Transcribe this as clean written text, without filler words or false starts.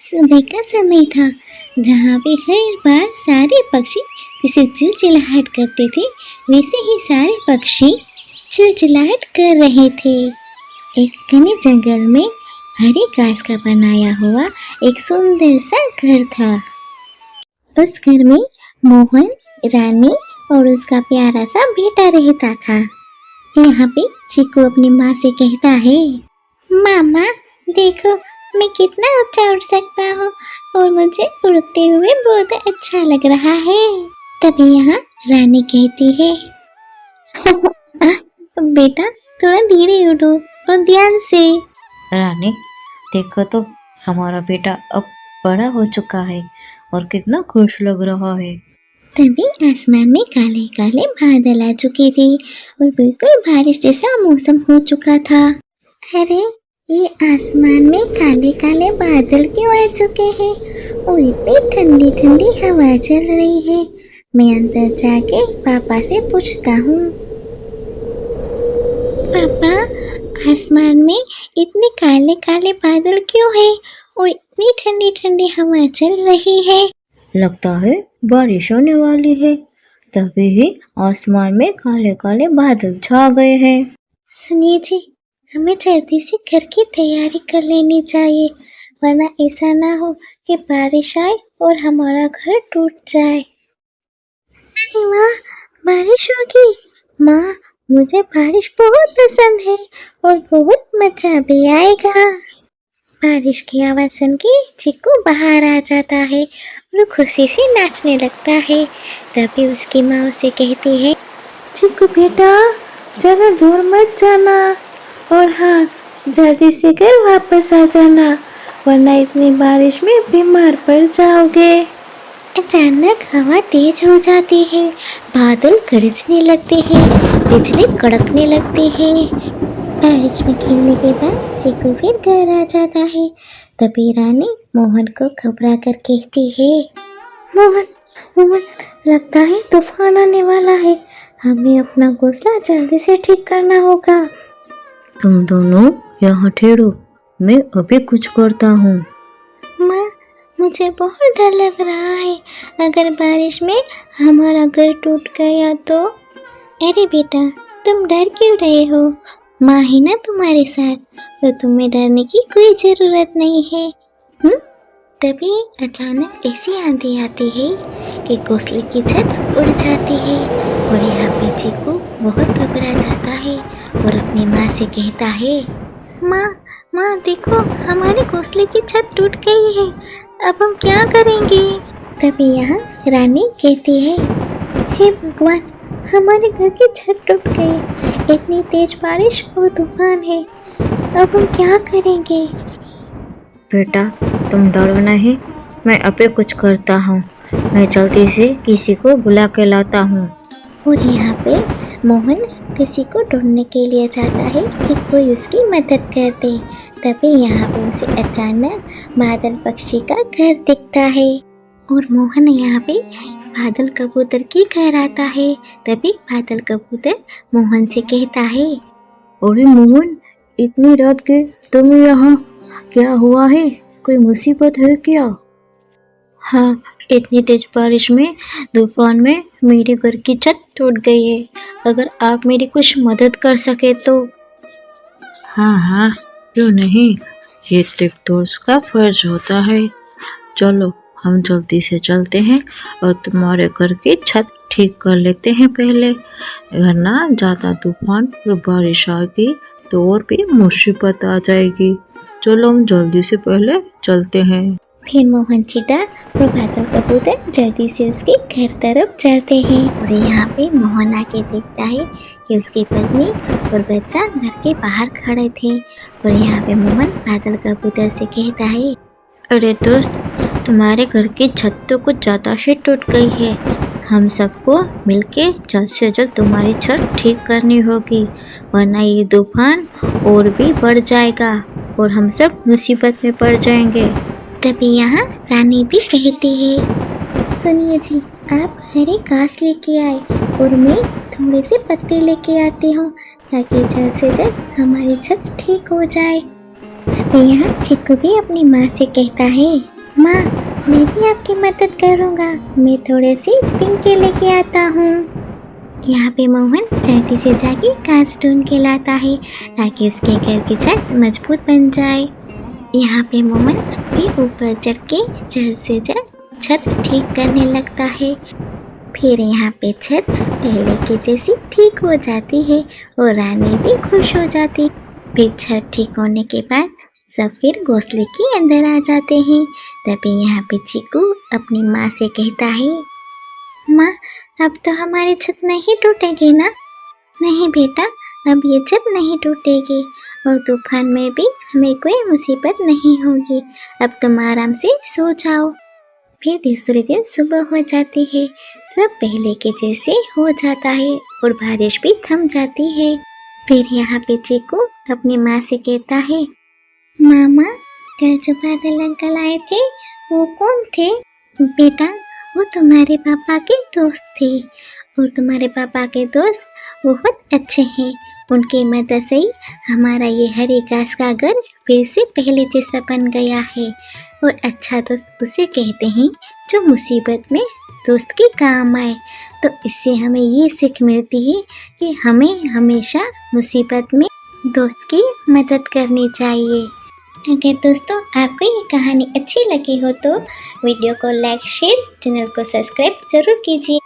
सुबह का समय था, जहाँ पे हर बार सारे पक्षी जैसे चिलचिलाहट करते थे, वैसे ही सारे पक्षी चिलचिलाहट कर रहे थे। एक घने जंगल में हरी घास का बनाया हुआ एक सुंदर सा घर था। उस घर में मोहन, रानी और उसका प्यारा सा बेटा रहता था। यहाँ पे चिक्कू अपनी माँ से कहता है, मामा देखो, मैं कितना ऊंचा उड़ सकता हूँ और मुझे उड़ते हुए बहुत अच्छा लग रहा है। तभी यहाँ रानी कहती है, बेटा थोड़ा धीरे उड़ो और ध्यान से। रानी देखो तो, हमारा बेटा अब बड़ा हो चुका है और कितना खुश लग रहा है। तभी आसमान में काले काले बादल आ चुके थे और बिल्कुल बारिश जैसा मौसम हो चुका था। अरे ये आसमान में काले काले बादल क्यों आ चुके हैं और इतनी ठंडी ठंडी हवा चल रही है। मैं अंदर जाके पापा से पूछता हूँ, पापा आसमान में इतने काले काले बादल क्यों हैं और इतनी ठंडी ठंडी हवा चल रही है। लगता है बारिश होने वाली है, तभी ही आसमान में काले काले बादल छा गए हैं। सुनिए जी, हमें जल्दी से घर की तैयारी कर लेनी चाहिए, वरना ऐसा ना हो कि बारिश आए और हमारा घर टूट जाए। अरे वाह, बारिश होगी। माँ, मुझे बारिश बहुत पसंद है और बहुत मजा भी आएगा। बारिश की आवाज़ सुन के चिक्कू बाहर आ जाता है और खुशी से नाचने लगता है। तभी उसकी माँ उसे कहती है, चिक्कू बेटा ज़्यादा दूर मत जाना और हाँ, जल्दी से घर वापस आ जाना, वरना इतनी बारिश में बीमार पड़ जाओगे। अचानक हवा तेज हो जाती है, बादल गरजने लगते हैं, बिजली कड़कने लगती है। बारिश में खेलने के बाद चिक्कू फिर घर आ जाता है। तभी रानी मोहन को घबरा कर कहती है, मोहन मोहन, लगता है तूफान आने वाला है, हमें अपना घोंसला जल्दी से ठीक करना होगा। तुम दोनों यहाँ ठहरो, मैं अभी कुछ करता हूँ। माँ, मुझे बहुत डर लग रहा है, अगर बारिश में हमारा घर टूट गया तो। अरे बेटा, तुम डर क्यों रहे हो, माँ है ना तुम्हारे साथ, तो तुम्हें डरने की कोई ज़रूरत नहीं है। तभी अचानक ऐसी आंधी आती है कि घोंसले की छत उड़ जाती है और यहाँ पे चिक्कू बहुत घबरा जाता है और अपनी माँ से कहता है, माँ देखो, हमारे घोंसले की छत टूट गई है, अब हम क्या करेंगे। तभी यहाँ रानी कहती है, हे भगवान, हमारे घर की छत टूट गई, इतनी तेज बारिश और तूफान है, अब हम क्या करेंगे। बेटा तुम डरो नहीं, मैं अभी कुछ करता हूँ, मैं जल्दी से किसी को बुला के लाता हूँ। और यहाँ पे मोहन किसी को ढूंढने के लिए जाता है कि कोई उसकी मदद कर दे। तभी यहाँ पे उसे अचानक बादल पक्षी का घर दिखता है और मोहन यहाँ पे बादल कबूतर की घर आता है। तभी बादल कबूतर मोहन से कहता है, अरे मोहन, इतनी रात के तुम यहाँ, क्या हुआ है, कोई मुसीबत है क्या। हाँ, इतनी तेज बारिश में, तूफान में मेरे घर की छत टूट गई है, अगर आप मेरी कुछ मदद कर सके तो। हाँ, क्यों नहीं, ये दोस्त का फर्ज होता है। चलो हम जल्दी से चलते हैं और तुम्हारे घर की छत ठीक कर लेते हैं पहले, वरना ज़्यादा तूफान और बारिश आएगी तो और भी मुसीबत आ जाएगी। चलो हम जल्दी से पहले चलते हैं। फिर मोहन चीटा और बादल कबूतर जल्दी से उसके घर तरफ चलते हैं और यहाँ पे मोहन आके देखता है कि उसकी पत्नी और बच्चा घर के बाहर खड़े थे और यहाँ पे मोहन बादल कबूतर से कहता है, अरे दोस्त, तुम्हारे घर की छत तो कुछ ज़्यादा ही टूट गई है, हम सबको मिलके जल्द से जल्द तुम्हारी छत ठीक करनी होगी, वरना ये तूफान और भी बढ़ जाएगा और हम सब मुसीबत में पड़ जाएंगे। तभी यहाँ रानी भी कहती है, सुनिए जी, आप हरी घास लेके आए और मैं थोड़े से पत्ते लेके आती हूँ ताकि जल्द से जल्द हमारी छत ठीक हो जाए। तभी यहाँ चिक्कू भी अपनी माँ से कहता है, माँ, मैं भी आपकी मदद करूँगा। मैं थोड़े से टिंके लेके आता हूँ। यहाँ पे मोहन जल्दी से जाके घास ढूंढ के लाता है ताकि उसके घर की छत मजबूत बन जाए। यहाँ पे मोहन भी ऊपर चढ़ के जल्द से जल्द छत ठीक करने लगता है। फिर यहाँ पे छत पहले के जैसी ठीक हो जाती है और रानी भी खुश हो जाती। फिर छत ठीक होने के बाद सब फिर घोंसले के अंदर आ जाते हैं। तभी यहाँ पे चीकू अपनी माँ से कहता है, माँ, अब तो हमारी छत नहीं टूटेगी ना? नहीं बेटा, अब ये छत नहीं टूटेगी और तूफान में भी हमें कोई मुसीबत नहीं होगी। अब तुम आराम से सो जाओ। फिर दूसरे दिन सुबह हो जाती है। सब पहले के जैसे हो जाता है और बारिश भी थम जाती है। फिर यहाँ पे चीकू अपनी माँ से कहता है, मामा, कल जो बादल अंकल आए थे वो कौन थे? बेटा, वो तुम्हारे पापा के दोस्त थे और तुम्हारे पापा के दोस्त बहुत अच्छे हैं। उनकी मदद से ही हमारा ये हरी घास का घर फिर से पहले जैसा बन गया है। और अच्छा दोस्त उसे कहते हैं जो मुसीबत में दोस्त के काम आए। तो इससे हमें ये सीख मिलती है कि हमें हमेशा मुसीबत में दोस्त की मदद करनी चाहिए। अगर दोस्तों आपको ये कहानी अच्छी लगी हो तो वीडियो को लाइक, शेयर, चैनल को सब्सक्राइब जरूर कीजिए।